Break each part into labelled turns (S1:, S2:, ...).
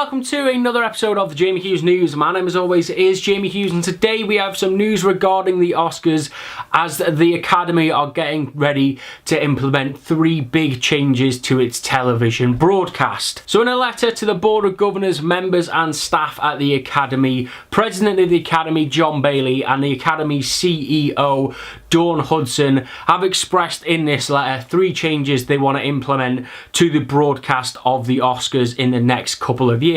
S1: welcome to another episode of the Jamie Hughes News. My name as always is Jamie Hughes, and today we have some news regarding the Oscars as the Academy are getting ready to implement 3 big changes to its television broadcast. So in a letter to the Board of Governors, members and staff at the Academy, President of the Academy John Bailey and the Academy CEO Dawn Hudson have expressed in this letter 3 changes they want to implement to the broadcast of the Oscars in the next couple of years.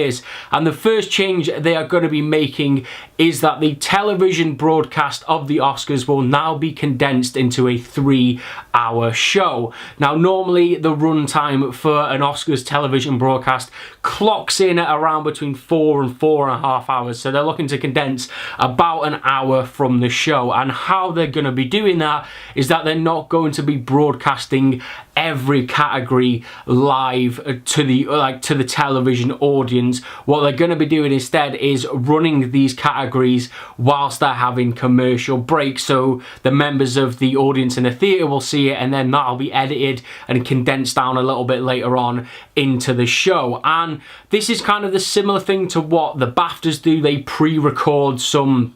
S1: And the first change they are going to be making is that the television broadcast of the Oscars will now be condensed into a 3-hour show. Now normally the runtime for an Oscars television broadcast clocks in at around between 4 and 4.5 hours, so they're looking to condense about an hour from the show. And how they're going to be doing that is that they're not going to be broadcasting every category live to the television audience. What they're going to be doing instead is running these categories whilst they're having commercial breaks, so the members of the audience in the theatre will see it, and then that'll be edited and condensed down a little bit later on into the show. And this is kind of the similar thing to what the BAFTAs do. They pre-record some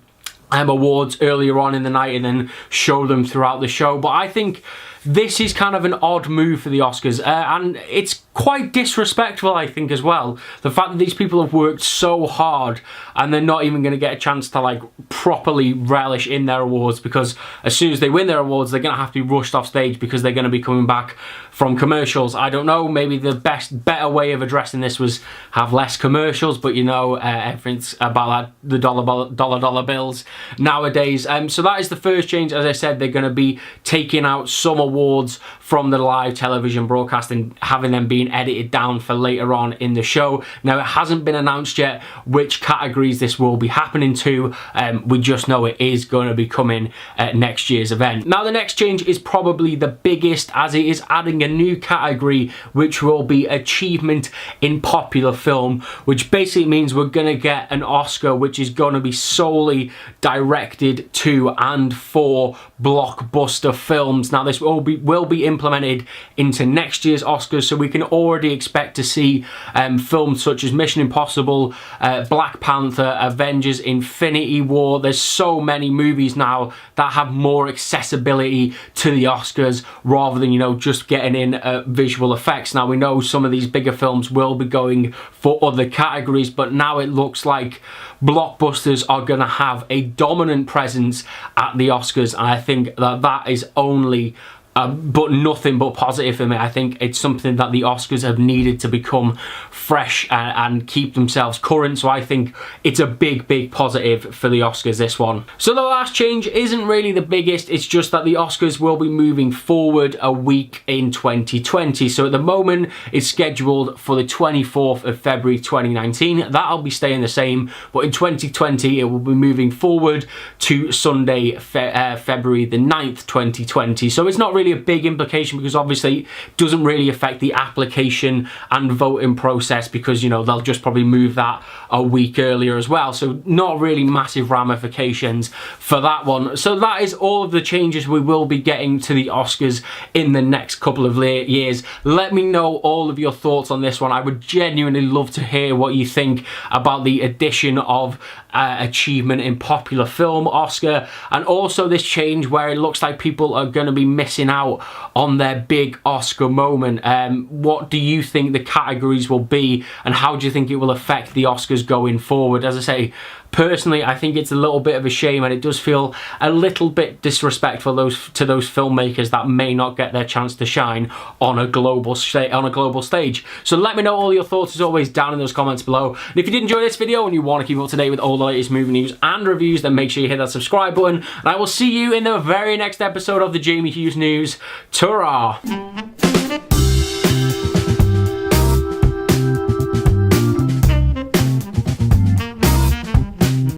S1: awards earlier on in the night and then show them throughout the show. But I think this is kind of an odd move for the Oscars, and it's quite disrespectful, I think, as well. The fact that these people have worked so hard and they're not even going to get a chance to properly relish in their awards, because as soon as they win their awards they're going to have to be rushed off stage because they're going to be coming back from commercials. I don't know, maybe the better way of addressing this was have less commercials, but you know, everything's about the dollar bills nowadays. So that is the first change. As I said, they're going to be taking out some awards from the live television broadcast and having them being edited down for later on in the show. Now, it hasn't been announced yet which categories this will be happening to. We just know it is going to be coming at next year's event. Now, the next change is probably the biggest, as it is adding a new category which will be achievement in popular film, which basically means we're going to get an Oscar which is going to be solely directed to and for blockbuster films. Now, this will be implemented into next year's Oscars, so we can already expect to see films such as Mission Impossible, Black Panther, Avengers, Infinity War. There's so many movies now that have more accessibility to the Oscars rather than, you know, just getting in visual effects. Now, we know some of these bigger films will be going for other categories, but now it looks like blockbusters are going to have a dominant presence at the Oscars, and I think that is only but nothing but positive for me. I think it's something that the Oscars have needed to become fresh and keep themselves current, so I think it's a big positive for the Oscars, this one. So the last change isn't really the biggest, it's just that the Oscars will be moving forward a week in 2020. So at the moment it's scheduled for the 24th of February 2019. That'll be staying the same, but in 2020 it will be moving forward to Sunday, February the 9th, 2020. So it's not really a big implication, because obviously it doesn't really affect the application and voting process, because, you know, they'll just probably move that a week earlier as well, so not really massive ramifications for that one. So that is all of the changes we will be getting to the Oscars in the next couple of years. Let me know all of your thoughts on this one. I would genuinely love to hear what you think about the addition of achievement in popular film Oscar, and also this change where it looks like people are going to be missing out on their big Oscar moment. What do you think the categories will be, and how do you think it will affect the Oscars going forward? As I say, personally, I think it's a little bit of a shame, and it does feel a little bit disrespectful to those filmmakers that may not get their chance to shine on a global stage. So let me know all your thoughts, as always, down in those comments below. And if you did enjoy this video and you want to keep up to date with all the latest movie news and reviews, then make sure you hit that subscribe button, and I will see you in the very next episode of the Jamie Hughes News. Ta-ra!